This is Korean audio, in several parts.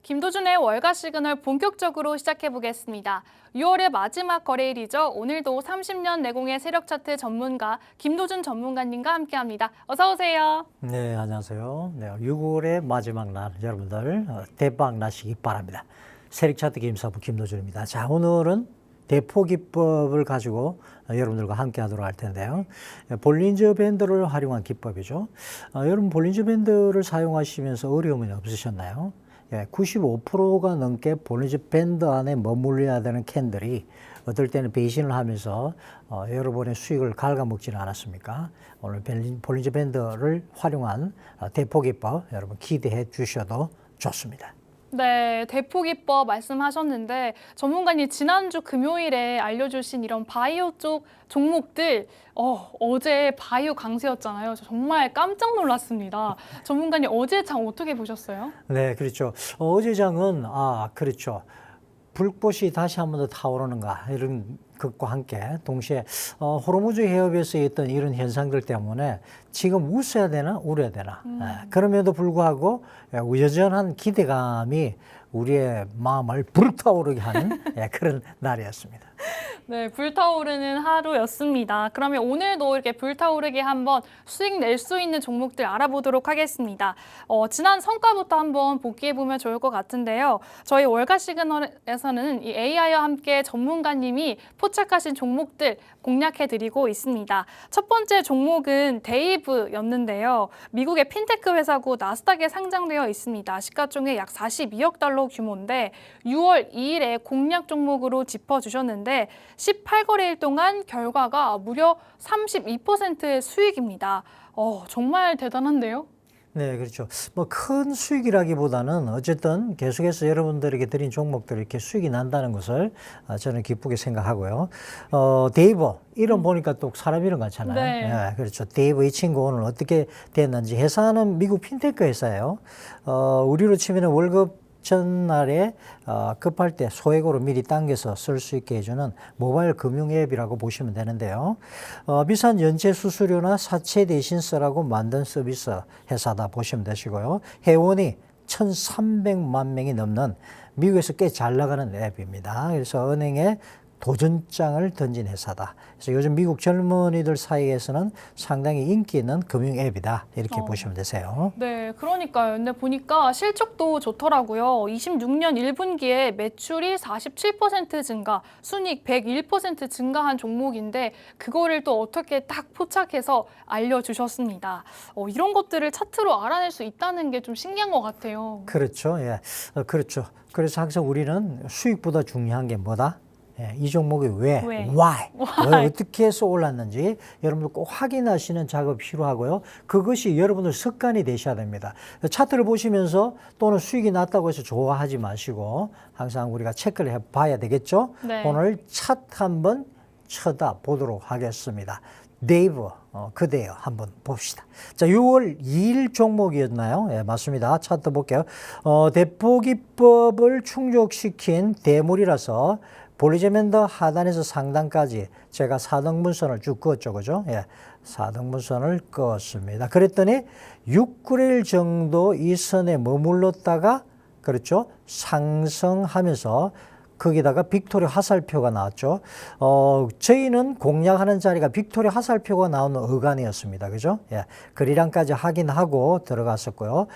김도준의 월가 시그널 본격적으로 시작해 보겠습니다. 6월의 마지막 거래일이죠. 오늘도 30년 내공의 세력 차트 전문가 김도준 전문가님과 함께합니다. 어서 오세요. 네, 안녕하세요. 네, 6월의 마지막 날 여러분들 대박 나시기 바랍니다. 세력 차트 김사부 김도준입니다. 자, 오늘은 대포 기법을 가지고 여러분들과 함께 하도록 할 텐데요. 볼린저 밴드를 활용한 기법이죠. 여러분 볼린저 밴드를 사용하시면서 어려움이 없으셨나요? 95%가 넘게 볼린저 밴드 안에 머물러야 되는 캔들이 어떨 때는 배신을 하면서 여러분의 수익을 갉아먹지는 않았습니까? 오늘 볼린저 밴드를 활용한 대포 기법 여러분 기대해 주셔도 좋습니다. 네, 대포기법 말씀하셨는데 전문가님 지난주 금요일에 알려주신 이런 바이오 쪽 종목들 어제 바이오 강세였잖아요. 저 정말 깜짝 놀랐습니다. 전문가님 어제 장 어떻게 보셨어요? 네, 그렇죠. 어제 장은 그렇죠. 불꽃이 다시 한 번 더 타오르는가 이런 것과 함께 동시에 호르무즈 해협에서 있던 이런 현상들 때문에 지금 웃어야 되나 울어야 되나 그럼에도 불구하고 여전한 기대감이 우리의 마음을 불타오르게 하는 그런 날이었습니다. 네, 불타오르는 하루였습니다. 그러면 오늘도 이렇게 불타오르게 한번 수익 낼 수 있는 종목들 알아보도록 하겠습니다. 지난 성과부터 한번 복귀해보면 좋을 것 같은데요. 저희 월가 시그널에서는 이 AI와 함께 전문가님이 포착하신 종목들 공략해드리고 있습니다. 첫 번째 종목은 데이브였는데요. 미국의 핀테크 회사고 나스닥에 상장되어 있습니다. 시가총액 약 42억 달러 규모인데 6월 2일에 공략 종목으로 짚어주셨는데 18거래일 동안 결과가 무려 32%의 수익입니다. 정말 대단한데요? 네, 그렇죠. 뭐 큰 수익이라기보다는 어쨌든 계속해서 여러분들에게 드린 종목들이 이렇게 수익이 난다는 것을 저는 기쁘게 생각하고요. 데이버 이름 보니까 또 사람 이름 같잖아요. 네. 네, 그렇죠. 데이버 이 친구 오늘 어떻게 됐는지 회사는 미국 핀테크 회사예요. 우리로 치면 월급 전날에 급할 때 소액으로 미리 당겨서 쓸 수 있게 해주는 모바일 금융 앱이라고 보시면 되는데요. 비싼 연체 수수료나 사채 대신 쓰라고 만든 서비스 회사다 보시면 되시고요. 회원이 1,300만 명이 넘는 미국에서 꽤 잘 나가는 앱입니다. 그래서 은행에 도전장을 던진 회사다. 그래서 요즘 미국 젊은이들 사이에서는 상당히 인기 있는 금융 앱이다. 이렇게 보시면 되세요. 네, 그러니까요. 근데 보니까 실적도 좋더라고요. 26년 1분기에 매출이 47% 증가, 순이익 101% 증가한 종목인데 그거를 또 어떻게 딱 포착해서 알려주셨습니다. 이런 것들을 차트로 알아낼 수 있다는 게 좀 신기한 것 같아요. 그렇죠. 예. 그렇죠. 그래서 항상 우리는 수익보다 중요한 게 뭐다? 이 종목이 왜? Why? 왜 어떻게 해서 올랐는지 여러분들 꼭 확인하시는 작업이 필요하고요. 그것이 여러분들 습관이 되셔야 됩니다. 차트를 보시면서 또는 수익이 났다고 해서 좋아하지 마시고 항상 우리가 체크를 해봐야 되겠죠. 네. 오늘 차트 한번 쳐다보도록 하겠습니다. 데이브 그대요. 한번 봅시다. 자, 6월 2일 종목이었나요? 예, 맞습니다. 차트 볼게요. 대포 기법을 충족시킨 대물이라서 볼리저밴드 하단에서 상단까지 제가 4등분선을 쭉 그었죠. 그죠? 예, 4등분선을 그었습니다. 그랬더니 6거래일 정도 이 선에 머물렀다가 그렇죠? 상승하면서 거기다가 빅토리 화살표가 나왔죠. 저희는 공략하는 자리가 빅토리 화살표가 나오는 어간이었습니다. 그죠? 예. 거래량까지 확인하고 들어갔었고요.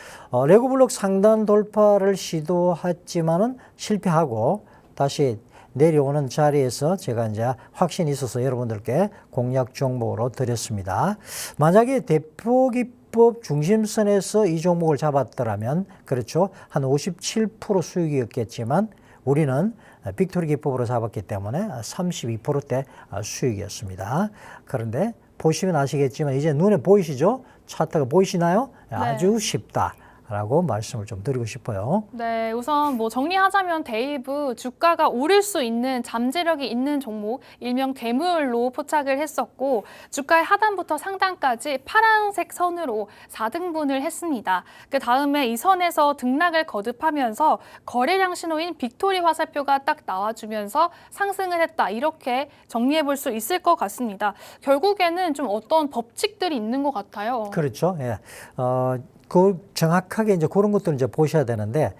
레고블록 상단 돌파를 시도했지만은 실패하고 다시 내려오는 자리에서 제가 이제 확신이 있어서 여러분들께 공략 종목으로 드렸습니다. 만약에 대포 기법 중심선에서 이 종목을 잡았더라면 그렇죠. 한 57% 수익이었겠지만 우리는 빅토리 기법으로 잡았기 때문에 32%대 수익이었습니다. 그런데 보시면 아시겠지만 이제 눈에 보이시죠? 차트가 보이시나요? 네. 아주 쉽다. 라고 말씀을 좀 드리고 싶어요. 네, 우선 뭐 정리하자면 데이브 주가가 오를 수 있는 잠재력이 있는 종목, 일명 괴물로 포착을 했었고 주가의 하단부터 상단까지 파란색 선으로 4등분을 했습니다. 그 다음에 이 선에서 등락을 거듭하면서 거래량 신호인 빅토리 화살표가 딱 나와주면서 상승을 했다. 이렇게 정리해 볼 수 있을 것 같습니다. 결국에는 좀 어떤 법칙들이 있는 것 같아요. 그렇죠. 예. 그 정확하게 이제 그런 것들을 이제 보셔야 되는데,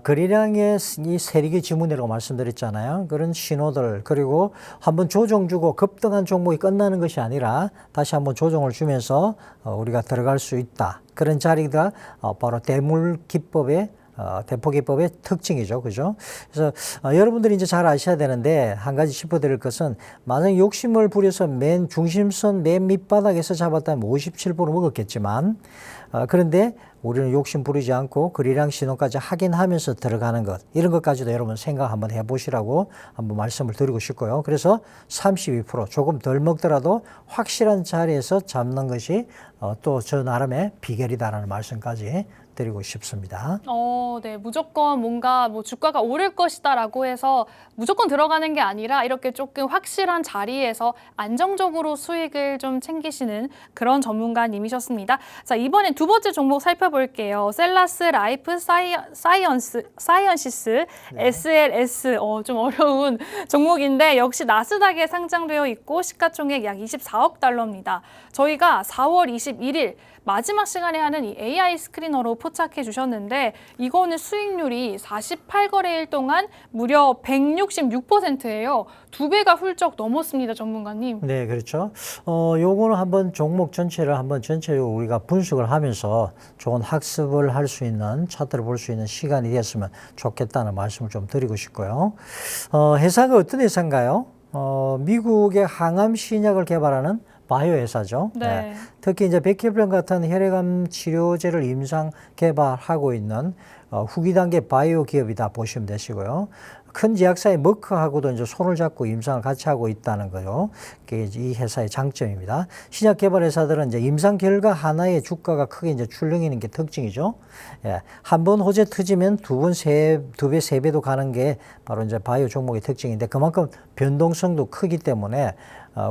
거래량의 이 세력의 지문이라고 말씀드렸잖아요. 그런 신호들, 그리고 한번 조정 주고 급등한 종목이 끝나는 것이 아니라 다시 한번 조정을 주면서 우리가 들어갈 수 있다. 그런 자리가 바로 대물기법의 대포기법의 특징이죠. 그죠? 그래서 여러분들이 이제 잘 아셔야 되는데 한 가지 짚어드릴 것은 만약 욕심을 부려서 맨 중심선 맨 밑바닥에서 잡았다면 57% 먹었겠지만 그런데 우리는 욕심 부리지 않고 거래량 신호까지 확인하면서 들어가는 것 이런 것까지도 여러분 생각 한번 해보시라고 한번 말씀을 드리고 싶고요. 그래서 32% 조금 덜 먹더라도 확실한 자리에서 잡는 것이 또 저 나름의 비결이다라는 말씀까지 드리고 싶습니다. 네, 무조건 뭔가 뭐 주가가 오를 것이다라고 해서 무조건 들어가는 게 아니라 이렇게 조금 확실한 자리에서 안정적으로 수익을 좀 챙기시는 그런 전문가님이셨습니다. 자, 이번엔 두 번째 종목 살펴볼게요. 셀라스 라이프 사이언시스 네. SLS 좀 어려운 종목인데 역시 나스닥에 상장되어 있고 시가총액 약 24억 달러입니다. 저희가 4월 21일 마지막 시간에 하는 이 AI 스크리너로 포착해 주셨는데 이거는 수익률이 48거래일 동안 무려 166%예요. 2배가 훌쩍 넘었습니다, 전문가님. 네, 그렇죠. 요거는 한번 종목 전체를 한번 전체적으로 우리가 분석을 하면서 좋은 학습을 할 수 있는 차트를 볼 수 있는 시간이 되었으면 좋겠다는 말씀을 좀 드리고 싶고요. 회사가 어떤 회사인가요? 미국의 항암 신약을 개발하는 바이오 회사죠. 네. 네. 특히 이제 백혈병 같은 혈액암 치료제를 임상 개발하고 있는 후기 단계 바이오 기업이다 보시면 되시고요. 큰 제약사의 머크하고도 이제 손을 잡고 임상을 같이 하고 있다는 거요. 그게 이 회사의 장점입니다. 신약 개발 회사들은 이제 임상 결과 하나의 주가가 크게 이제 출렁이는 게 특징이죠. 예. 한 번 호재 터지면 두 배, 세 배도 가는 게 바로 이제 바이오 종목의 특징인데 그만큼 변동성도 크기 때문에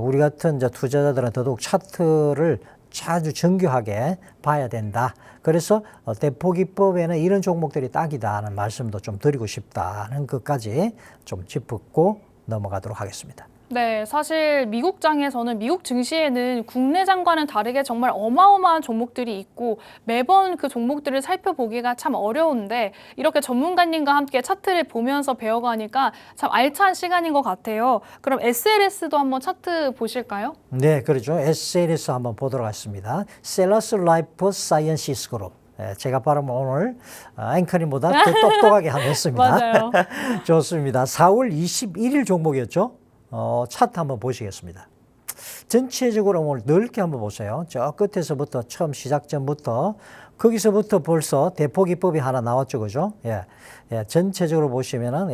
우리 같은 이제 투자자들은 더더욱 차트를 자주 정교하게 봐야 된다. 그래서 대포기법에는 이런 종목들이 딱이다 하는 말씀도 좀 드리고 싶다는 것까지 좀 짚고 넘어가도록 하겠습니다. 네, 사실 미국장에서는 미국 증시에는 국내장과는 다르게 정말 어마어마한 종목들이 있고 매번 그 종목들을 살펴보기가 참 어려운데 이렇게 전문가님과 함께 차트를 보면서 배워가니까 참 알찬 시간인 것 같아요. 그럼 SLS도 한번 차트 보실까요? 네, 그렇죠. SLS 한번 보도록 하겠습니다. 셀러스 라이프 사이언시스 그룹. 제가 바로 오늘 앵커님보다 더 똑똑하게 한번 했습니다. 맞아요. 좋습니다. 4월 21일 종목이었죠. 차트 한번 보시겠습니다. 전체적으로 오늘 넓게 한번 보세요. 저 끝에서부터 처음 시작 전부터 거기서부터 벌써 대포기법이 하나 나왔죠. 그죠? 예. 전체적으로 보시면은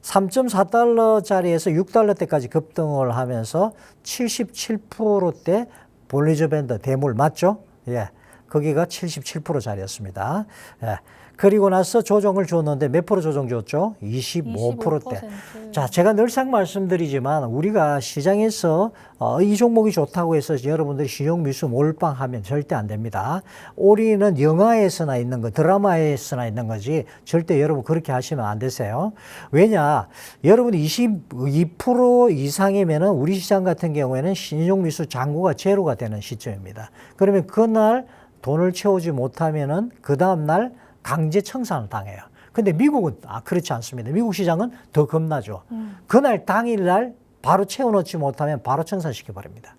3.4달러짜리에서 6달러대까지 급등을 하면서 77%대 볼리저 밴드 대물 맞죠? 예. 거기가 77%짜리였습니다. 예. 그리고 나서 조정을 줬는데 몇 프로 조정 줬죠? 25%대. 자, 제가 늘상 말씀드리지만 우리가 시장에서 이 종목이 좋다고 해서 여러분들이 신용미수 몰빵하면 절대 안 됩니다. 올해는 영화에서나 있는 거, 드라마에서나 있는 거지 절대 여러분 그렇게 하시면 안 되세요. 왜냐? 여러분이 22% 이상이면은 우리 시장 같은 경우에는 신용미수 잔고가 제로가 되는 시점입니다. 그러면 그날 돈을 채우지 못하면은 그 다음날 강제 청산을 당해요. 근데 미국은 그렇지 않습니다. 미국 시장은 더 겁나죠. 그날 당일날 바로 채워놓지 못하면 바로 청산시켜 버립니다.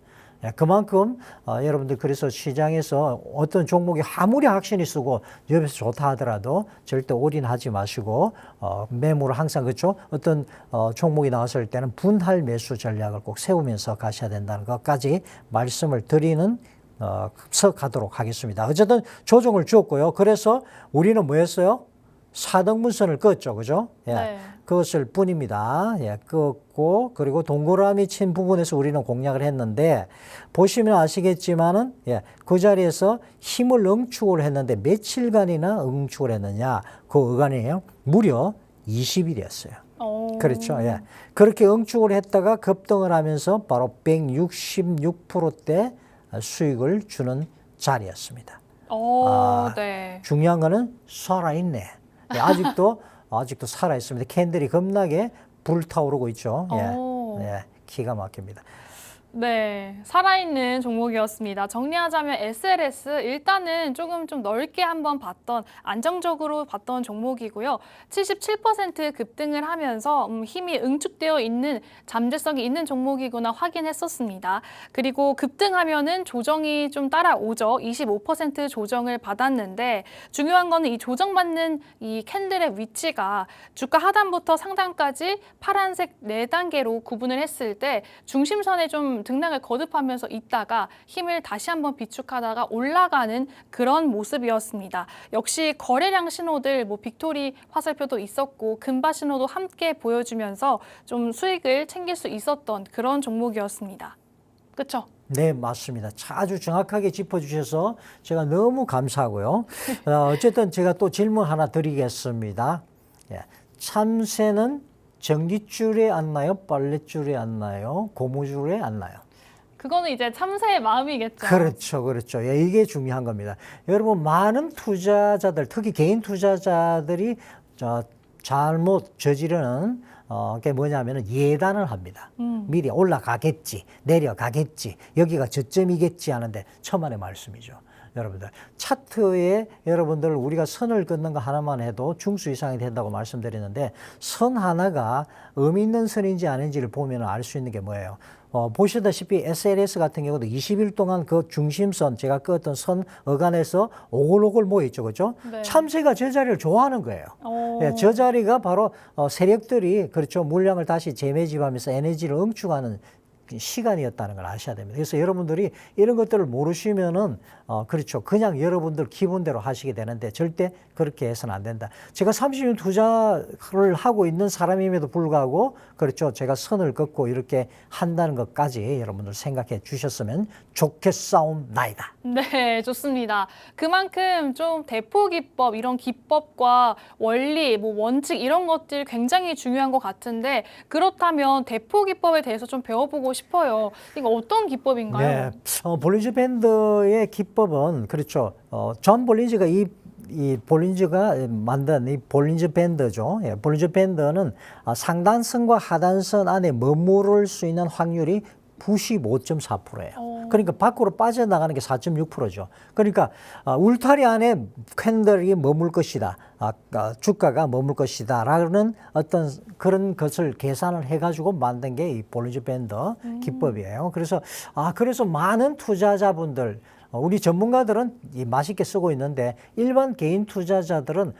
그만큼 여러분들 그래서 시장에서 어떤 종목이 아무리 확신이 쓰고 옆에서 좋다 하더라도 절대 올인하지 마시고 매물을 항상 그렇죠. 어떤 종목이 나왔을 때는 분할 매수 전략을 꼭 세우면서 가셔야 된다는 것까지 말씀을 드리는 가도록 하겠습니다. 어쨌든 조정을 주었고요. 그래서 우리는 뭐 했어요? 4등분선을 그었죠, 그죠? 예, 네. 그것을 뿐입니다. 예, 그었고 그리고 동그라미 친 부분에서 우리는 공략을 했는데 보시면 아시겠지만은 예, 그 자리에서 힘을 응축을 했는데 며칠간이나 응축을 했느냐? 그 어간이에요. 무려 20일이었어요. 오. 그렇죠. 예. 그렇게 응축을 했다가 급등을 하면서 바로 166%대 수익을 주는 자리였습니다. 오, 네. 중요한 거는 살아있네. 예, 아직도 살아있습니다. 캔들이 겁나게 불타오르고 있죠. 오. 예, 예, 기가 막힙니다. 네, 살아있는 종목이었습니다. 정리하자면 SLS 일단은 조금 좀 넓게 한번 봤던 안정적으로 봤던 종목이고요. 77% 급등을 하면서 힘이 응축되어 있는 잠재성이 있는 종목이구나 확인했었습니다. 그리고 급등하면은 조정이 좀 따라오죠. 25% 조정을 받았는데 중요한 거는 이 조정받는 이 캔들의 위치가 주가 하단부터 상단까지 파란색 4단계로 구분을 했을 때 중심선에 좀 등락을 거듭하면서 있다가 힘을 다시 한번 비축하다가 올라가는 그런 모습이었습니다. 역시 거래량 신호들 뭐 빅토리 화살표도 있었고 금바 신호도 함께 보여주면서 좀 수익을 챙길 수 있었던 그런 종목이었습니다. 그렇죠? 네, 맞습니다. 아주 정확하게 짚어주셔서 제가 너무 감사하고요. 어쨌든 제가 또 질문 하나 드리겠습니다. 예, 참새는 전깃줄에 앉나요? 빨랫줄에 앉나요? 고무줄에 앉나요? 그거는 이제 참새의 마음이겠죠. 그렇죠, 그렇죠. 예, 이게 중요한 겁니다. 여러분, 많은 투자자들, 특히 개인 투자자들이 잘못 저지르는 그게 뭐냐면은 예단을 합니다. 미리 올라가겠지, 내려가겠지, 여기가 저점이겠지 하는데 천만의 말씀이죠. 여러분들 차트에 여러분들 우리가 선을 긋는 거 하나만 해도 중수 이상이 된다고 말씀드리는데 선 하나가 의미 있는 선인지 아닌지를 보면 알 수 있는 게 뭐예요? 보시다시피 SLS 같은 경우도 20일 동안 그 중심선 제가 끄었던 선 어간에서 오글오글 모여있죠, 그죠? 네. 참새가 저 자리를 좋아하는 거예요. 오. 예, 저 자리가 바로 세력들이 그렇죠 물량을 다시 재매집하면서 에너지를 응축하는 시간이었다는 걸 아셔야 됩니다. 그래서 여러분들이 이런 것들을 모르시면은 그렇죠. 그냥 여러분들 기분대로 하시게 되는데 절대 그렇게 해서는 안 된다. 제가 30년 투자를 하고 있는 사람임에도 불구하고 그렇죠. 제가 선을 긋고 이렇게 한다는 것까지 여러분들 생각해 주셨으면 좋겠사옵나이다. 네, 좋습니다. 그만큼 좀 대포 기법, 이런 기법과 원리, 뭐 원칙 이런 것들 굉장히 중요한 것 같은데 그렇다면 대포 기법에 대해서 좀 배워보고 싶어요. 이거 어떤 기법인가요? 네, 볼린저 밴드의 기법은 그렇죠. 존 볼린저가 이 볼린저가 만든 이 볼린저 밴드죠. 예, 볼린저 밴드는 상단선과 하단선 안에 머무를 수 있는 확률이 95.4%예요. 그러니까 밖으로 빠져나가는 게 4.6%죠. 그러니까 울타리 안에 캔들이 머물 것이다. 주가가 머물 것이다. 라는 어떤 그런 것을 계산을 해가지고 만든 게 이 볼린저 밴드 기법이에요. 그래서 그래서 많은 투자자분들 우리 전문가들은 맛있게 쓰고 있는데 일반 개인 투자자들은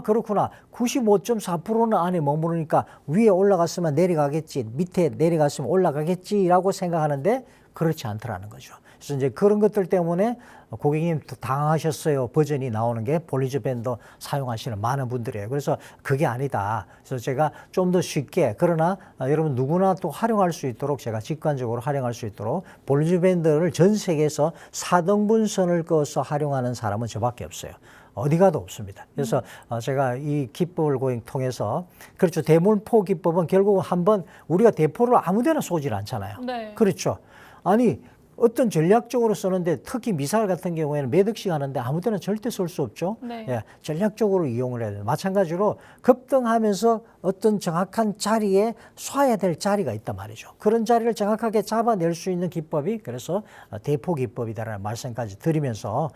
그렇구나 95.4%는 안에 머무르니까 위에 올라갔으면 내려가겠지 밑에 내려갔으면 올라가겠지라고 생각하는데 그렇지 않더라는 거죠. 그래서 이제 그런 것들 때문에 고객님 당황하셨어요 버전이 나오는 게 볼린저 밴드 사용하시는 많은 분들이에요. 그래서 그게 아니다. 그래서 제가 좀 더 쉽게 그러나 여러분 누구나 또 활용할 수 있도록 제가 직관적으로 활용할 수 있도록 볼린저 밴드를 전 세계에서 4등분선을 그어서 활용하는 사람은 저밖에 없어요. 어디 가도 없습니다. 그래서 제가 이 기법을 통해서 그렇죠. 대물포 기법은 결국은 한번 우리가 대포를 아무데나 쏘질 않잖아요. 네. 그렇죠. 아니 어떤 전략적으로 쓰는데 특히 미사일 같은 경우에는 몇 억씩 하는데 아무 때나 절대 쏠 수 없죠. 네. 예, 전략적으로 이용을 해야 돼요. 마찬가지로 급등하면서 어떤 정확한 자리에 쏴야 될 자리가 있단 말이죠. 그런 자리를 정확하게 잡아낼 수 있는 기법이 그래서 대포 기법이다라는 말씀까지 드리면서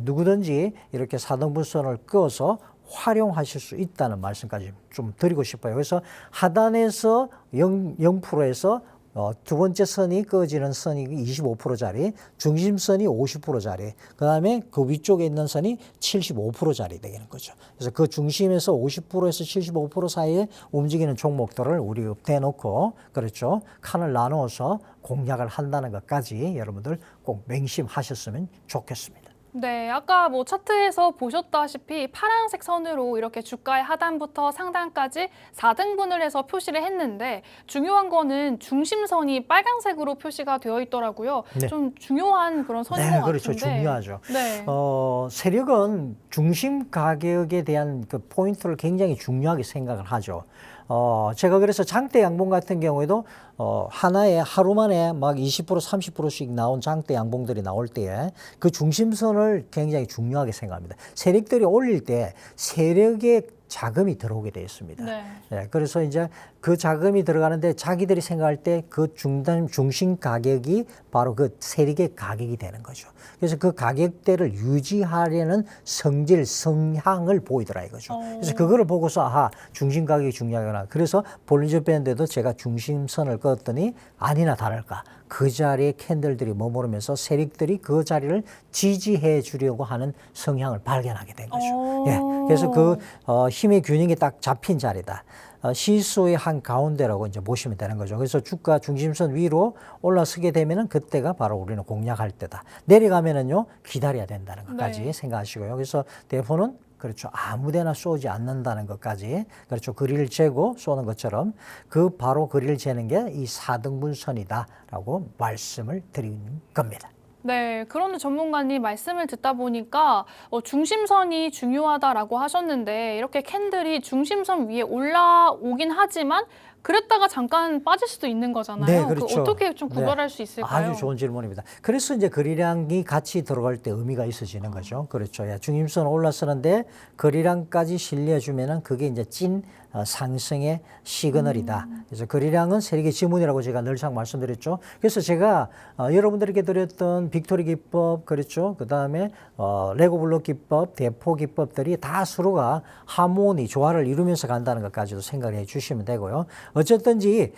누구든지 이렇게 4등분선을 그어서 활용하실 수 있다는 말씀까지 좀 드리고 싶어요. 그래서 하단에서 0%에서 두 번째 선이 꺼지는 선이 25%짜리, 중심선이 50%짜리, 그 다음에 그 위쪽에 있는 선이 75%짜리 되는 거죠. 그래서 그 중심에서 50%에서 75% 사이에 움직이는 종목들을 우리 대놓고, 그렇죠. 칸을 나누어서 공략을 한다는 것까지 여러분들 꼭 맹심하셨으면 좋겠습니다. 네, 아까 뭐 차트에서 보셨다시피 파란색 선으로 이렇게 주가의 하단부터 상단까지 4등분을 해서 표시를 했는데 중요한 거는 중심선이 빨간색으로 표시가 되어 있더라고요. 네. 좀 중요한 그런 선인 네, 것 그렇죠. 같은데. 중요하죠. 네. 세력은 중심 가격에 대한 그 포인트를 굉장히 중요하게 생각을 하죠. 제가 그래서 장대 양봉 같은 경우에도 하나에 하루 만에 막 20% 30%씩 나온 장대 양봉들이 나올 때에 그 중심선을 굉장히 중요하게 생각합니다. 세력들이 올릴 때 세력의 자금이 들어오게 되어 있습니다. 네. 네, 그래서 이제 그 자금이 들어가는데 자기들이 생각할 때 그 중심 가격이 바로 그 세력의 가격이 되는 거죠. 그래서 그 가격대를 유지하려는 성질, 성향을 보이더라 이거죠. 그래서 그거를 보고서 아하, 중심 가격이 중요하구나. 그래서 볼린저 밴드에도 제가 중심선을 그었더니 아니나 다를까. 그 자리에 캔들들이 머무르면서 세력들이 그 자리를 지지해 주려고 하는 성향을 발견하게 된 거죠. 예, 그래서 그 힘의 균형이 딱 잡힌 자리다. 시소의 한 가운데라고 이제 보시면 되는 거죠. 그래서 주가 중심선 위로 올라서게 되면은 그때가 바로 우리는 공략할 때다. 내려가면은요 기다려야 된다는 것까지 네. 생각하시고요. 그래서 대포는 그렇죠. 아무데나 쏘지 않는다는 것까지 그렇죠. 거리를 재고 쏘는 것처럼 그 바로 거리를 재는 게 이 4등분선이다라고 말씀을 드리는 겁니다. 네, 그런데 전문가님 말씀을 듣다 보니까 중심선이 중요하다라고 하셨는데 이렇게 캔들이 중심선 위에 올라오긴 하지만 그랬다가 잠깐 빠질 수도 있는 거잖아요. 네, 그렇죠. 어떻게 좀 네. 구별할 수 있을까요? 아주 좋은 질문입니다. 그래서 이제 거리량이 같이 들어갈 때 의미가 있어지는 거죠. 그렇죠. 야, 중심선 올라서는데 거리량까지 실려주면은 그게 이제 찐 상승의 시그널이다. 그래서 거리량은 세력의 지문이라고 제가 늘상 말씀드렸죠. 그래서 제가 여러분들에게 드렸던 빅토리 기법, 그렇죠. 그 다음에 레고 블록 기법, 대포 기법들이 다 서로가 하모니, 조화를 이루면서 간다는 것까지도 생각을 해 주시면 되고요. 어쨌든지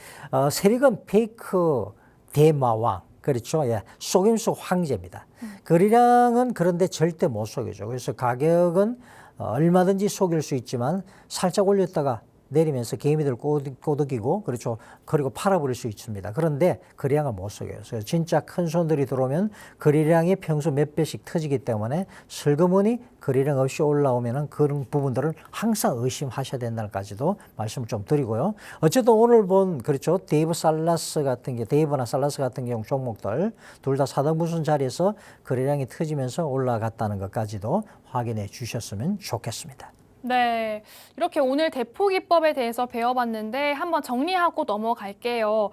세력은 페이크 대마왕, 그렇죠. 예, 속임수 황제입니다. 거리량은 그런데 절대 못 속이죠. 그래서 가격은 얼마든지 속일 수 있지만 살짝 올렸다가 내리면서 개미들 꼬드기고 그렇죠. 그리고 팔아버릴 수 있습니다. 그런데 거리량을 못 속여요. 그래서 진짜 큰 손들이 들어오면 거리량이 평소 몇 배씩 터지기 때문에 슬그머니 거리량 없이 올라오면은 그런 부분들을 항상 의심하셔야 된다는까지도 말씀을 좀 드리고요. 어쨌든 오늘 본 그렇죠. 데이브나 살라스 같은 경우 종목들 둘 다 4등분선 자리에서 거리량이 터지면서 올라갔다는 것까지도 확인해 주셨으면 좋겠습니다. 네, 이렇게 오늘 대포기법에 대해서 배워봤는데 한번 정리하고 넘어갈게요.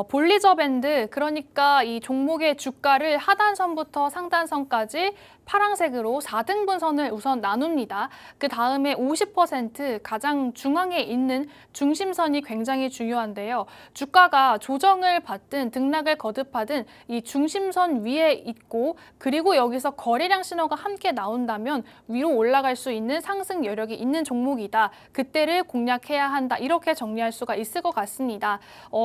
볼리저 밴드, 그러니까 이 종목의 주가를 하단선부터 상단선까지 파란색으로 4등분선을 우선 나눕니다. 그 다음에 50% 가장 중앙에 있는 중심선이 굉장히 중요한데요. 주가가 조정을 받든 등락을 거듭하든 이 중심선 위에 있고 그리고 여기서 거래량 신호가 함께 나온다면 위로 올라갈 수 있는 상승 여력이 있는 종목이다. 그때를 공략해야 한다. 이렇게 정리할 수가 있을 것 같습니다.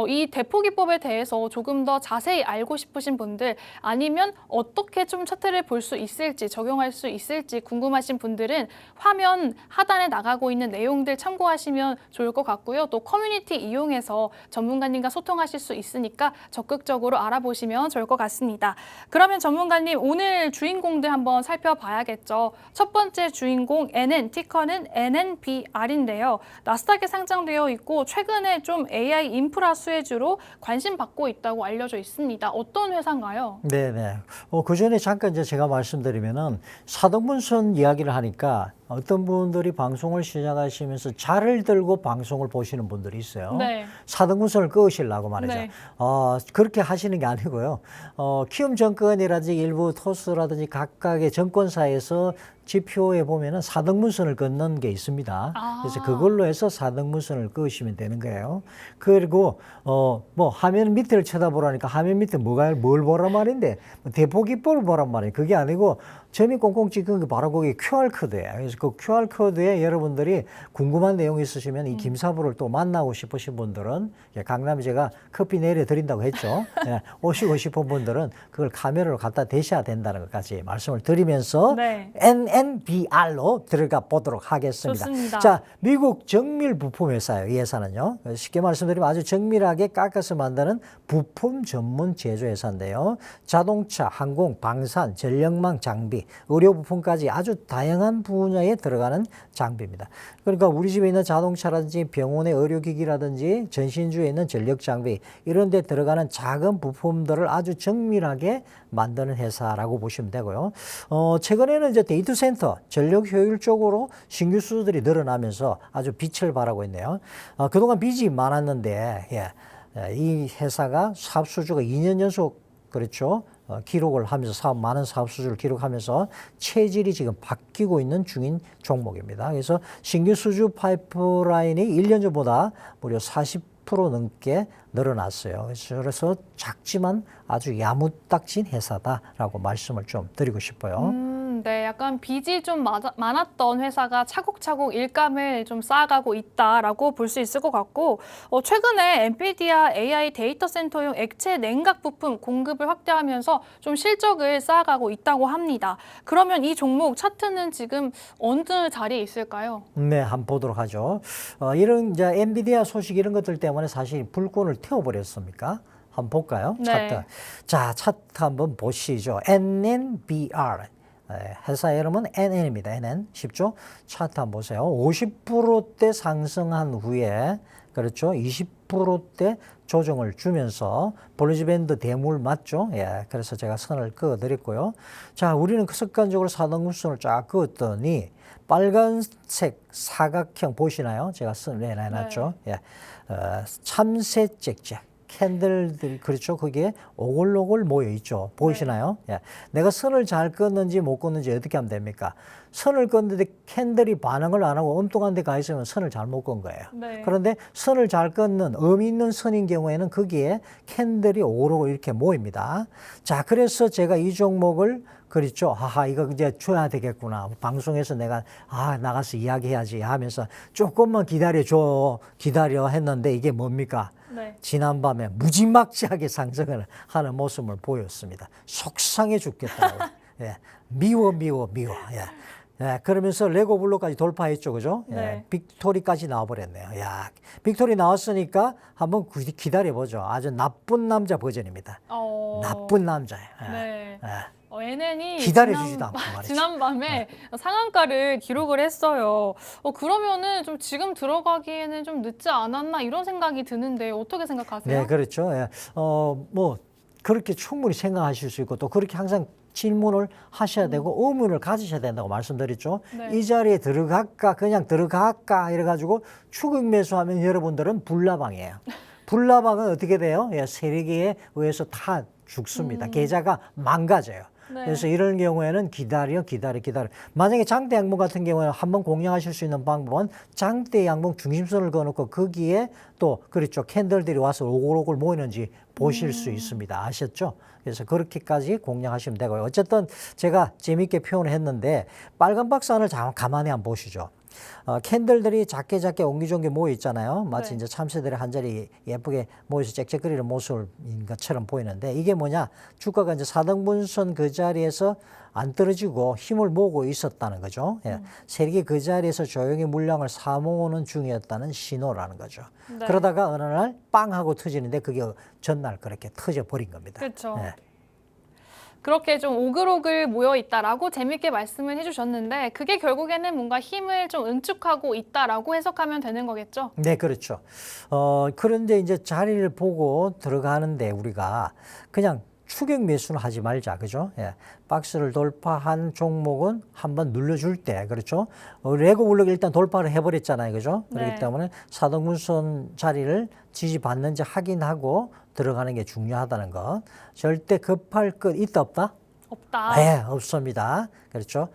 이 대포기법에 대해서 조금 더 자세히 알고 싶으신 분들 아니면 어떻게 좀 차트를 볼 수 있을지 적용할 수 있을지 궁금하신 분들은 화면 하단에 나가고 있는 내용들 참고하시면 좋을 것 같고요. 또 커뮤니티 이용해서 전문가님과 소통하실 수 있으니까 적극적으로 알아보시면 좋을 것 같습니다. 그러면 전문가님 오늘 주인공들 한번 살펴봐야겠죠. 첫 번째 주인공 NN, 티커는 NNBR인데요. 나스닥에 상장되어 있고 최근에 좀 AI 인프라 수혜주로 관심 받고 있다고 알려져 있습니다. 어떤 회사인가요? 네네. 그 전에 잠깐 이제 제가 말씀드리면은 4등분선 이야기를 하니까 어떤 분들이 방송을 시작하시면서 자를 들고 방송을 보시는 분들이 있어요. 네. 4등분선을 끄시려고 말이죠. 네. 그렇게 하시는 게 아니고요. 키움 정권이라든지 일부 토스라든지 각각의 정권사에서 지표에 보면은 4등분선을 긋는 게 있습니다. 그래서 그걸로 해서 4등분선을 끄시면 되는 거예요. 그리고 뭐 화면 밑을 쳐다보라니까 화면 밑에 뭘 보란 말인데 대포기법을 보란 말이에요. 그게 아니고 점이 꽁꽁 찍은 게 바로 거기 QR코드예요. 그래서 그 QR코드에 여러분들이 궁금한 내용이 있으시면 이 김사부를 또 만나고 싶으신 분들은 강남에 제가 커피 내려드린다고 했죠. 예, 오시고 싶은 분들은 그걸 카메라로 갖다 대셔야 된다는 것까지 말씀을 드리면서 네. NNBR로 들어가 보도록 하겠습니다. 좋습니다. 자, 미국 정밀 부품 회사예요. 이 회사는요. 쉽게 말씀드리면 아주 정밀하게 깎아서 만드는 부품 전문 제조 회사인데요. 자동차, 항공, 방산, 전력망 장비 의료 부품까지 아주 다양한 분야에 들어가는 장비입니다. 그러니까 우리 집에 있는 자동차라든지 병원의 의료기기라든지 전신주에 있는 전력 장비 이런 데 들어가는 작은 부품들을 아주 정밀하게 만드는 회사라고 보시면 되고요. 최근에는 이제 데이터 센터 전력 효율적으로 신규 수주들이 늘어나면서 아주 빛을 발하고 있네요. 그동안 빚이 많았는데 이 회사가 사업 수주가 2년 연속 그렇죠. 기록을 하면서 많은 사업 수주를 기록하면서 체질이 지금 바뀌고 있는 중인 종목입니다. 그래서 신규 수주 파이프라인이 1년 전보다 무려 40% 넘게 늘어났어요. 그래서 작지만 아주 야무딱진 회사다라고 말씀을 좀 드리고 싶어요. 네, 약간 빚이 좀 많았던 회사가 차곡차곡 일감을 좀 쌓아가고 있다라고 볼 수 있을 것 같고, 최근에 엔비디아 AI 데이터 센터용 액체 냉각 부품 공급을 확대하면서 좀 실적을 쌓아가고 있다고 합니다. 그러면 이 종목 차트는 지금 어느 자리에 있을까요? 네, 한번 보도록 하죠. 이런 이제 엔비디아 소식 이런 것들 때문에 사실 불꽃을 태워버렸습니까? 한번 볼까요? 네. 차트. 자, 차트 한번 보시죠. NNBR. 회사 이름은 NN입니다. NN. 쉽죠? 차트 한번 보세요. 50%대 상승한 후에 그렇죠. 20%대 조정을 주면서 볼리지밴드 대물 맞죠? 예. 그래서 제가 선을 그어드렸고요. 자, 우리는 습관적으로 사등분선을 쫙 그었더니 빨간색 사각형 보시나요? 제가 선을 해놨죠. 네. 예. 참새잭잭. 캔들들 그렇죠. 거기에 오글오글 모여 있죠. 보이시나요? 예. 내가 선을 잘 껐는지 못 껐는지 어떻게 하면 됩니까? 선을 껐는데 캔들이 반응을 안 하고 엉뚱한 데 가 있으면 선을 잘못 건 거예요. 네. 그런데 선을 잘 껐는 의미 있는 선인 경우에는 거기에 캔들이 오글오글 이렇게 모입니다. 자, 그래서 제가 이 종목을 그렇죠. 하하, 이거 이제 줘야 되겠구나. 방송에서 내가 나가서 이야기해야지 하면서 조금만 기다려 했는데 이게 뭡니까? 네. 지난밤에 무지막지하게 상승을 하는 모습을 보였습니다. 속상해 죽겠다고. 예. 미워. 예. 그러면서 레고 블록까지 돌파했죠. 그죠? 네. 예. 빅토리까지 나와버렸네요. 야, 빅토리 나왔으니까 한번 기다려보죠. 아주 나쁜 남자 버전입니다. 나쁜 남자예요. 예. 네. 예. NN이 기다려주지도 않고 말이죠. 지난밤에 상한가를 기록을 했어요. 그러면은 좀 지금 들어가기에는 좀 늦지 않았나 이런 생각이 드는데 어떻게 생각하세요? 네, 그렇죠. 예. 뭐 그렇게 충분히 생각하실 수 있고 또 그렇게 항상 질문을 하셔야 되고 의문을 가지셔야 된다고 말씀드렸죠. 네. 이 자리에 그냥 들어갈까 이래가지고 추격 매수하면 여러분들은 불나방이에요. 불나방은 어떻게 돼요? 예, 세력에 의해서 다 죽습니다. 계좌가 망가져요. 네. 그래서 이런 경우에는 기다려. 만약에 장대 양봉 같은 경우에는 한번 공략하실 수 있는 방법은 장대 양봉 중심선을 그어놓고 거기에 또 그렇죠. 캔들들이 와서 오글오글 모이는지 보실 수 있습니다. 아셨죠? 그래서 그렇게까지 공략하시면 되고요. 어쨌든 제가 재미있게 표현을 했는데 빨간 박스 안을 가만히 한번 보시죠. 캔들들이 작게 옹기종기 모여 있잖아요. 마치 네. 이제 참새들이 한 자리 예쁘게 모여서 짹짹거리는 모습인 것처럼 보이는데 이게 뭐냐? 주가가 이제 4등분선 그 자리에서 안 떨어지고 힘을 모으고 있었다는 거죠. 예. 세력이 그 자리에서 조용히 물량을 사모으는 중이었다는 신호라는 거죠. 네. 그러다가 어느 날 빵 하고 터지는데 그게 전날 그렇게 터져 버린 겁니다. 그렇죠. 예. 그렇게 좀 오글오글 모여 있다라고 재밌게 말씀을 해주셨는데 그게 결국에는 뭔가 힘을 좀 응축하고 있다라고 해석하면 되는 거겠죠? 네, 그렇죠. 그런데 이제 자리를 보고 들어가는데 우리가 그냥 추격 매수는 하지 말자, 그죠? 예. 박스를 돌파한 종목은 한번 눌러줄 때, 그렇죠? 레고 블록이 일단 돌파를 해버렸잖아요, 그죠? 그렇기 네. 때문에 사등분선 자리를 지지받는지 확인하고 들어가는 게 중요하다는 것. 절대 급할 것 있다 없다? 없다. 네, 없습니다. 그렇죠?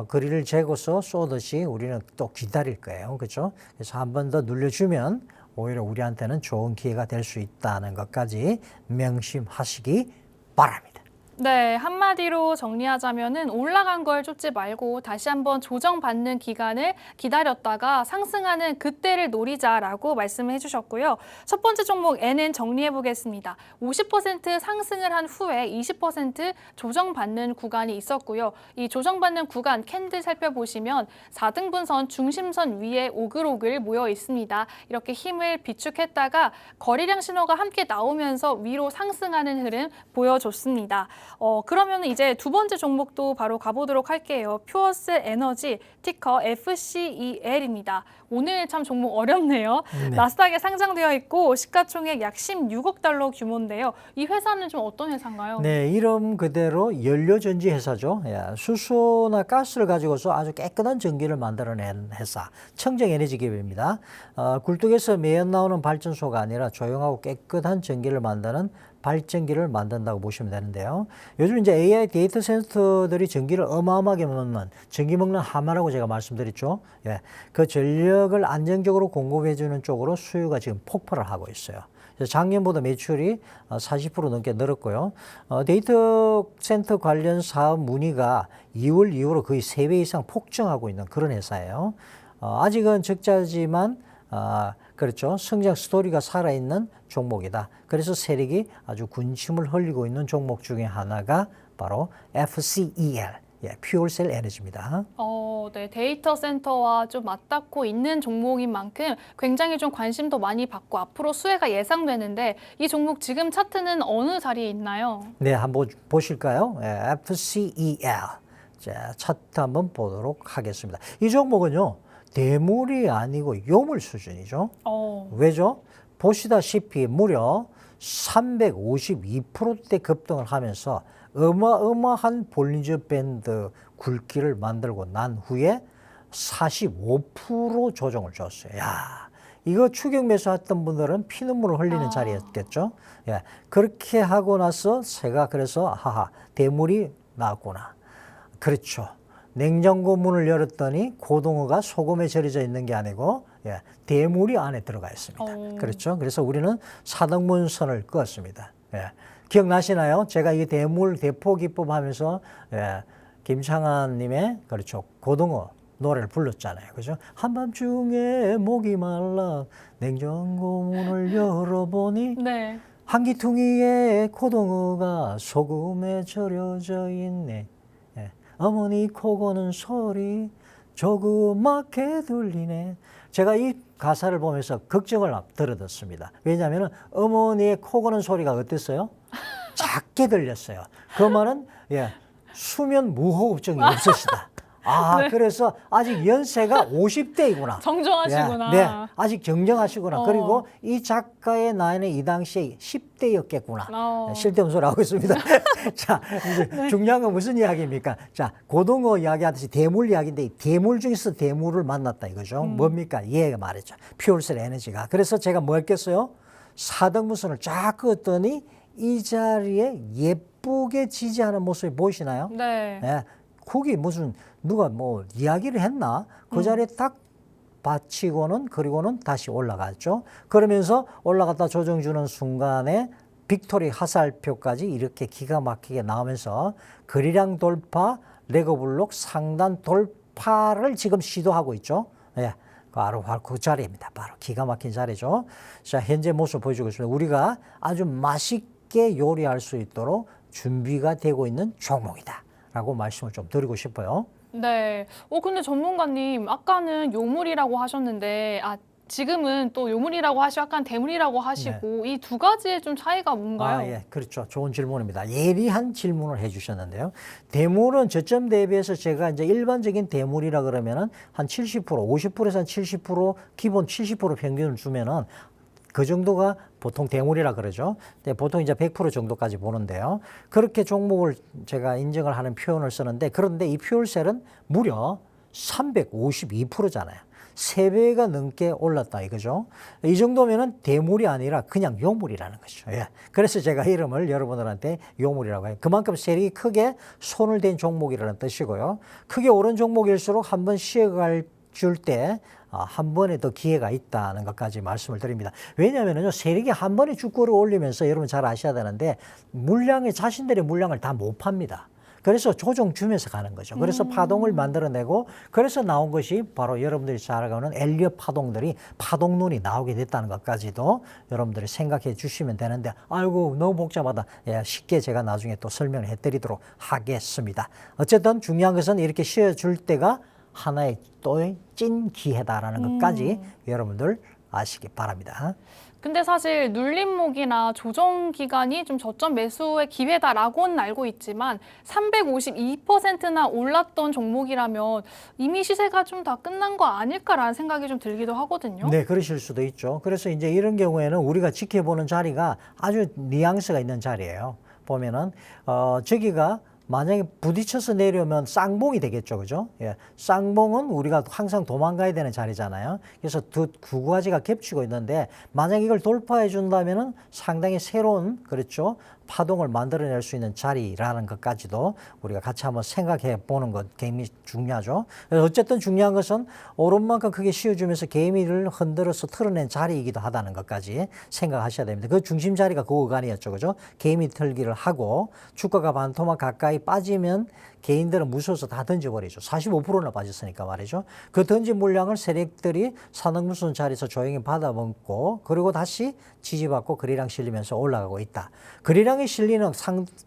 거리를 재고서 쏘듯이 우리는 또 기다릴 거예요. 그렇죠? 그래서 한 번 더 눌러주면 오히려 우리한테는 좋은 기회가 될 수 있다는 것까지 명심하시기 바랍니다. 네, 한마디로 정리하자면은 올라간 걸 쫓지 말고 다시 한번 조정받는 기간을 기다렸다가 상승하는 그때를 노리자라고 말씀을 해주셨고요. 첫 번째 종목 NN 정리해 보겠습니다. 50% 상승을 한 후에 20% 조정받는 구간이 있었고요. 이 조정받는 구간 캔들 살펴보시면 4등분선 중심선 위에 오글오글 모여 있습니다. 이렇게 힘을 비축했다가 거래량 신호가 함께 나오면서 위로 상승하는 흐름 보여줬습니다. 그러면 이제 두 번째 종목도 바로 가보도록 할게요. 퓨어셀 에너지 티커 FCEL입니다. 오늘 참 종목 어렵네요. 네. 나스닥에 상장되어 있고 시가총액 약 16억 달러 규모인데요. 이 회사는 좀 어떤 회사인가요? 네, 이름 그대로 연료전지 회사죠. 예, 수소나 가스를 가지고서 아주 깨끗한 전기를 만들어낸 회사, 청정에너지 기업입니다. 굴뚝에서 매연 나오는 발전소가 아니라 조용하고 깨끗한 전기를 만드는 발전기를 만든다고 보시면 되는데요. 요즘 이제 AI 데이터 센터들이 전기를 어마어마하게 먹는, 전기 먹는 하마라고 제가 말씀드렸죠. 예, 그 전력을 안정적으로 공급해주는 쪽으로 수요가 지금 폭발을 하고 있어요. 작년보다 매출이 40% 넘게 늘었고요. 데이터 센터 관련 사업 문의가 2월 이후로 거의 3배 이상 폭증하고 있는 그런 회사예요. 아직은 적자지만 그렇죠. 성장 스토리가 살아있는 종목이다. 그래서 세력이 아주 군침을 흘리고 있는 종목 중에 하나가 바로 FCEL, 퓨얼셀 에너지입니다. 네, 데이터 센터와 좀 맞닿고 있는 종목인 만큼 굉장히 좀 관심도 많이 받고 앞으로 수혜가 예상되는데 이 종목 지금 차트는 어느 자리에 있나요? 네, 한번 보실까요? FCEL. 자, 차트 한번 보도록 하겠습니다. 이 종목은요, 대물이 아니고 요물 수준이죠. 왜죠? 보시다시피 무려 352%대 급등을 하면서 어마어마한 볼린저 밴드 굵기를 만들고 난 후에 45% 조정을 줬어요. 야, 이거 추격 매수했던 분들은 피눈물을 흘리는 자리였겠죠. 예, 그렇게 하고 나서 제가 그래서 하하, 대물이 나왔구나. 그렇죠. 냉장고 문을 열었더니 고등어가 소금에 절여져 있는 게 아니고 대물이 안에 들어가 있습니다. 그렇죠. 그래서 우리는 사등문선을 그었습니다. 기억나시나요? 제가 이 대물 대포기법 하면서 김창완님의 그렇죠 고등어 노래를 불렀잖아요. 그죠? 한밤중에 목이 말라 냉장고 문을 열어보니 네. 한기퉁이에 고등어가 소금에 절여져 있네. 어머니 코 고는 소리 조그맣게 들리네. 제가 이 가사를 보면서 걱정을 들어뒀습니다. 왜냐하면 어머니의 코 고는 소리가 어땠어요? 작게 들렸어요. 그 말은 수면 무호흡증이 없으시다. 네. 그래서 아직 연세가 50대이구나. 정정하시구나. 네, 아직 정정하시구나. 그리고 이 작가의 나이는 이 당시에 10대였겠구나. 쓸데없는 소리 하고 있습니다. 자, 이제 중요한 건 무슨 이야기입니까? 자, 고등어 이야기하듯이 대물 이야기인데, 대물 중에서 대물을 만났다 이거죠. 뭡니까? 얘가 말했죠. 퓨얼셀 에너지가. 그래서 제가 뭐 했겠어요? 사등무선을 쫙 그었더니 이 자리에 예쁘게 지지하는 모습이 보이시나요? 네. 거기 무슨 누가 뭐 이야기를 했나? 그 자리에 딱 받치고는 그리고는 다시 올라갔죠. 그러면서 올라갔다 조정 주는 순간에 빅토리 화살표까지 이렇게 기가 막히게 나오면서 거리량 돌파, 레고블록 상단 돌파를 지금 시도하고 있죠. 바로 그 자리입니다. 바로 기가 막힌 자리죠. 자, 현재 모습 보여주고 있습니다. 우리가 아주 맛있게 요리할 수 있도록 준비가 되고 있는 종목이다. 라고 말씀을 좀 드리고 싶어요. 네. 근데 전문가님, 아까는 요물이라고 하셨는데, 지금은 또 요물이라고 하시고, 약간 대물이라고 하시고, 이 두 가지의 좀 차이가 뭔가요? 그렇죠. 좋은 질문입니다. 예리한 질문을 해주셨는데요. 대물은 저점 대비해서 제가 이제 일반적인 대물이라 그러면은 한 70%, 50%에서 한 70%, 기본 70% 평균을 주면은 그 정도가 보통 대물이라 그러죠. 근데 보통 이제 100% 정도까지 보는데요. 그렇게 종목을 제가 인정을 하는 표현을 쓰는데, 그런데 이 퓨얼셀은 무려 352%잖아요. 3배가 넘게 올랐다 이거죠. 이 정도면은 대물이 아니라 그냥 요물이라는 거죠. 그래서 제가 이름을 여러분들한테 요물이라고 해요. 그만큼 세력이 크게 손을 댄 종목이라는 뜻이고요. 크게 오른 종목일수록 한번 쉬어갈 때 한 번에 더 기회가 있다는 것까지 말씀을 드립니다. 왜냐하면요, 세력이 한 번에 주가를 올리면서 여러분 잘 아셔야 되는데 자신들의 물량을 다 못 팝니다. 그래서 조정 주면서 가는 거죠. 그래서 파동을 만들어내고, 그래서 나온 것이 바로 여러분들이 잘 알고 있는 엘리엇 파동들이 파동론이 나오게 됐다는 것까지도 여러분들이 생각해 주시면 되는데, 아이고 너무 복잡하다. 쉽게 제가 나중에 또 설명을 해드리도록 하겠습니다. 어쨌든 중요한 것은 이렇게 쉬어줄 때가 하나의 또 찐 기회다라는 것까지 여러분들 아시기 바랍니다. 근데 사실 눌림목이나 조정 기간이 좀 저점 매수의 기회다라고는 알고 있지만 352%나 올랐던 종목이라면 이미 시세가 좀 다 끝난 거 아닐까라는 생각이 좀 들기도 하거든요. 네, 그러실 수도 있죠. 그래서 이제 이런 경우에는 우리가 지켜보는 자리가 아주 뉘앙스가 있는 자리예요. 보면은 저기가 만약에 부딪혀서 내려오면 쌍봉이 되겠죠, 그죠? 예, 쌍봉은 우리가 항상 도망가야 되는 자리잖아요. 그래서 두 가지가 겹치고 있는데 만약 이걸 돌파해 준다면은 상당히 새로운, 그렇죠, 파동을 만들어낼 수 있는 자리라는 것까지도 우리가 같이 한번 생각해 보는 것 굉장히 중요하죠. 그래서 어쨌든 중요한 것은 오른만큼 크게 씌워주면서 개미를 흔들어서 틀어낸 자리이기도 하다는 것까지 생각하셔야 됩니다. 그 중심 자리가 그 구간이었죠, 그죠? 개미 털기를 하고 주가가 반토막 가까이 빠지면 개인들은 무서워서 다 던져버리죠. 45%나 빠졌으니까 말이죠. 그 던진 물량을 세력들이 산업무슨 자리에서 조용히 받아먹고 그리고 다시 지지받고 거래량 실리면서 올라가고 있다. 거래량이 실리는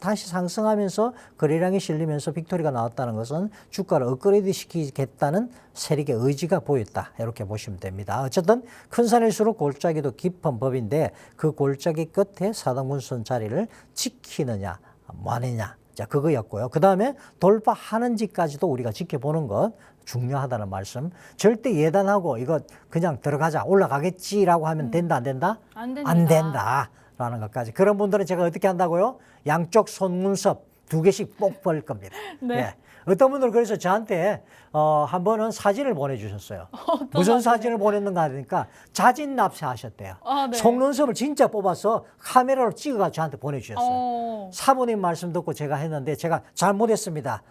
다시 상승하면서 거래량이 실리면서 빅토리가 나왔다는 것은 주가를 업그레이드 시키겠다는 세력의 의지가 보였다. 이렇게 보시면 됩니다. 어쨌든 큰 산일수록 골짜기도 깊은 법인데 그 골짜기 끝에 사등분선 자리를 지키느냐 마느냐, 자, 그거였고요. 그 다음에 돌파하는지까지도 우리가 지켜보는 것 중요하다는 말씀. 절대 예단하고 이거 그냥 들어가자, 올라가겠지라고 하면 된다, 안 된다? 안 됩니다. 안 된다라는 것까지. 그런 분들은 제가 어떻게 한다고요? 양쪽 손문섭 2개씩 꼭 벌 겁니다. 네. 예. 어떤 분들은 그래서 저한테 한 번은 사진을 보내주셨어요. 무슨 사진을 보냈는가 하니까 자진 납세하셨대요. 아, 네. 속눈썹을 진짜 뽑아서 카메라로 찍어가 저한테 보내주셨어요. 사모님 말씀 듣고 제가 했는데 제가 잘못했습니다.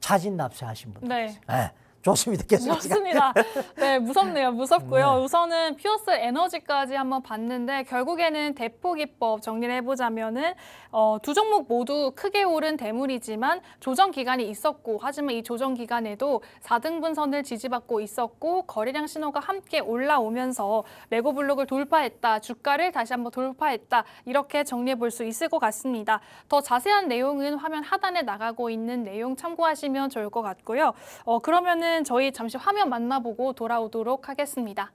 자진 납세하신 분들. 네. 네. 좋습니다. 계속 좋습니다. 네, 무섭네요. 무섭고요. 우선은 퓨어스 에너지까지 한번 봤는데 결국에는 대포기법 정리를 해보자면은 두 종목 모두 크게 오른 대물이지만 조정 기간이 있었고 하지만 이 조정 기간에도 4등분선을 지지받고 있었고 거래량 신호가 함께 올라오면서 레고블록을 돌파했다. 주가를 다시 한번 돌파했다. 이렇게 정리해 볼 수 있을 것 같습니다. 더 자세한 내용은 화면 하단에 나가고 있는 내용 참고하시면 좋을 것 같고요. 그러면은 저희 잠시 화면 만나보고 돌아오도록 하겠습니다.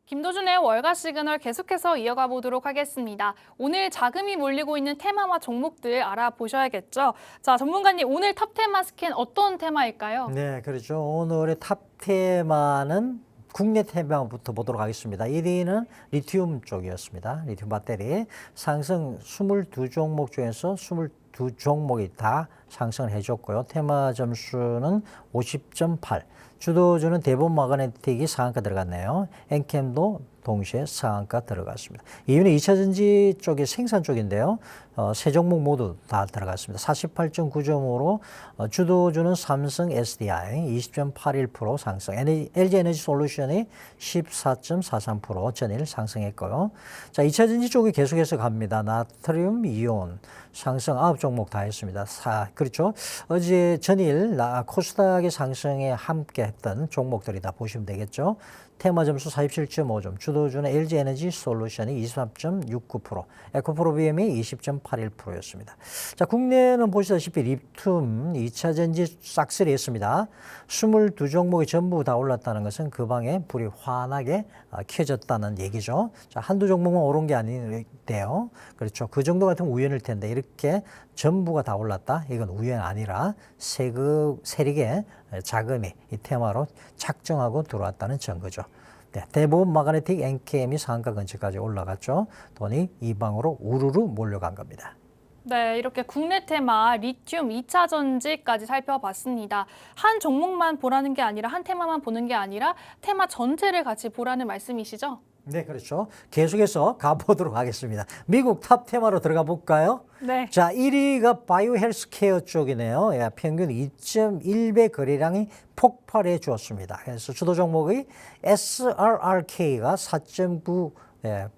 김도준의 월가 시그널 계속해서 이어가 보도록 하겠습니다. 오늘 자금이 몰리고 있는 테마와 종목들 알아보셔야겠죠. 자, 전문가님, 오늘 탑 테마 스캔 어떤 테마일까요? 네, 그렇죠. 오늘의 탑 테마는 국내 테마부터 보도록 하겠습니다. 1위는 리튬 쪽이었습니다. 리튬 배터리. 상승 22종목 중에서 22종목이 다 상승을 해줬고요. 테마 점수는 50.8. 주도주는 대본 마그네틱이 상한가 들어갔네요. 엔캠도 동시에 상한가 들어갔습니다. 이유는 2차전지 쪽의 생산 쪽인데요. 세 종목 모두 다 들어갔습니다. 48.9점으로 주도주는 삼성 SDI 20.81% 상승, LG 에너지 솔루션이 14.43% 전일 상승했고요. 자, 2차전지 쪽이 계속해서 갑니다. 나트륨, 이온 상승 9종목 다 했습니다. 그렇죠. 어제 전일 코스닥의 상승에 함께 했던 종목들이 다 보시면 되겠죠. 테마 점수 47.5점, 주도주는 LG 에너지 솔루션이 23.69%, 에코프로비엠이 20.81%였습니다. 자, 국내는 보시다시피 리튬 2차전지 싹쓸이 했습니다. 22종목이 전부 다 올랐다는 것은 그 방에 불이 환하게 켜졌다는 얘기죠. 자, 한두 종목만 오른 게 아닌데요. 그렇죠. 그 정도 같으면 우연일 텐데 이렇게 전부가 다 올랐다? 이건 우연 아니라 세력의 자금이 이 테마로 작정하고 들어왔다는 증거죠. 네, 대부분 마그네틱 NKM이 상한가 근처까지 올라갔죠. 돈이 이 방으로 우르르 몰려간 겁니다. 네, 이렇게 국내 테마 리튬 2차 전지까지 살펴봤습니다. 한 종목만 보라는 게 아니라 한 테마만 보는 게 아니라 테마 전체를 같이 보라는 말씀이시죠? 네, 그렇죠. 계속해서 가보도록 하겠습니다. 미국 탑 테마로 들어가 볼까요? 네. 자, 1위가 바이오 헬스케어 쪽이네요. 예, 평균 2.1배 거래량이 폭발해 주었습니다. 그래서 주도 종목의 SRRK가 4.9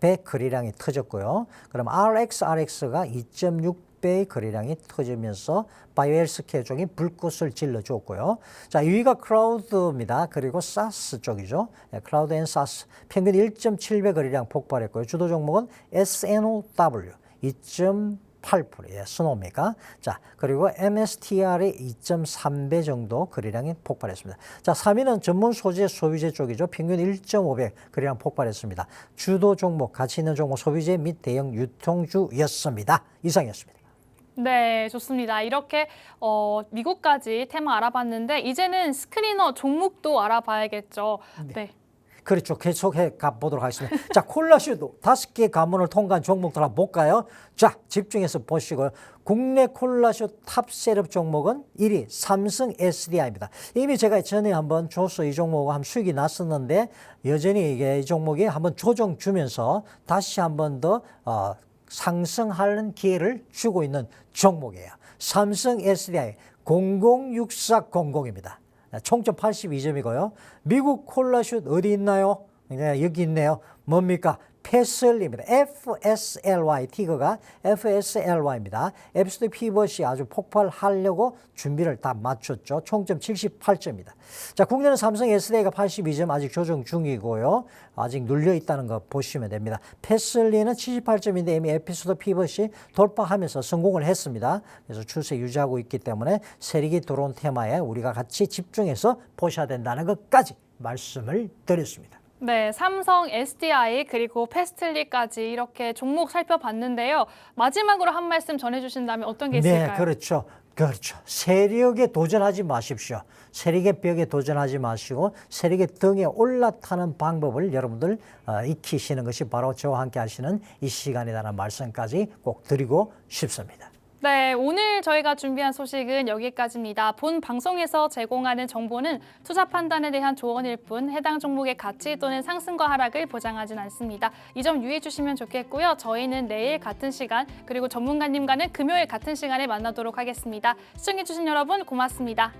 배 거래량이 터졌고요. 그럼 RX가 2.6배의 거래량이 터지면서 바이오 헬스케어 쪽이 불꽃을 질러줬고요. 자, 2위가 크라우드입니다. 그리고 사스 쪽이죠. 크라우드 앤 사스 평균 1.7배 거래량 폭발했고요. 주도 종목은 SNOW 2.8%, 예, 스노미가. 자, 그리고 MSTR의 2.3배 정도 거래량이 폭발했습니다. 자, 3위는 전문 소재 소비재 쪽이죠. 평균 1.5배 거래량 폭발했습니다. 주도 종목, 가치 있는 종목 소비재 및 대형 유통주였습니다. 이상이었습니다. 네, 좋습니다. 이렇게 미국까지 테마 알아봤는데 이제는 스크리너 종목도 알아봐야겠죠. 네. 그렇죠. 계속해 가보도록 하겠습니다. 자, 콜라쇼도 5개 관문을 통과한 종목들 한번 볼까요? 자, 집중해서 보시고요. 국내 콜라쇼 탑 셋업 종목은 1위 삼성 SDI입니다. 이미 제가 전에 한번 줘서 이 종목을 한번 수익이 났었는데 여전히 이게 이 종목이 한번 조정 주면서 다시 한번 더 상승하는 기회를 주고 있는 종목이에요. 삼성 SDI 006400입니다. 총점 82점이고요. 미국 콜라슛 어디 있나요? 네, 여기 있네요. 뭡니까? 패슬리입니다. FSLY, 티거가 FSLY입니다. 앱스토 피벗이 아주 폭발하려고 준비를 다 마쳤죠. 총점 78점입니다. 자, 국내는 삼성 SDI가 82점 아직 조정 중이고요. 아직 눌려 있다는 거 보시면 됩니다. 패슬리는 78점인데 이미 에피소드 피벗이 돌파하면서 성공을 했습니다. 그래서 추세 유지하고 있기 때문에 세력이 들어온 테마에 우리가 같이 집중해서 보셔야 된다는 것까지 말씀을 드렸습니다. 네, 삼성, SDI 그리고 패스틀리까지 이렇게 종목 살펴봤는데요. 마지막으로 한 말씀 전해주신다면 어떤 게 있을까요? 네, 그렇죠. 그렇죠. 세력에 도전하지 마십시오. 세력의 벽에 도전하지 마시고 세력의 등에 올라타는 방법을 여러분들 익히시는 것이 바로 저와 함께 하시는 이 시간이라는 말씀까지 꼭 드리고 싶습니다. 네, 오늘 저희가 준비한 소식은 여기까지입니다. 본 방송에서 제공하는 정보는 투자 판단에 대한 조언일 뿐 해당 종목의 가치 또는 상승과 하락을 보장하진 않습니다. 이 점 유의해 주시면 좋겠고요. 저희는 내일 같은 시간 그리고 전문가님과는 금요일 같은 시간에 만나도록 하겠습니다. 시청해 주신 여러분 고맙습니다.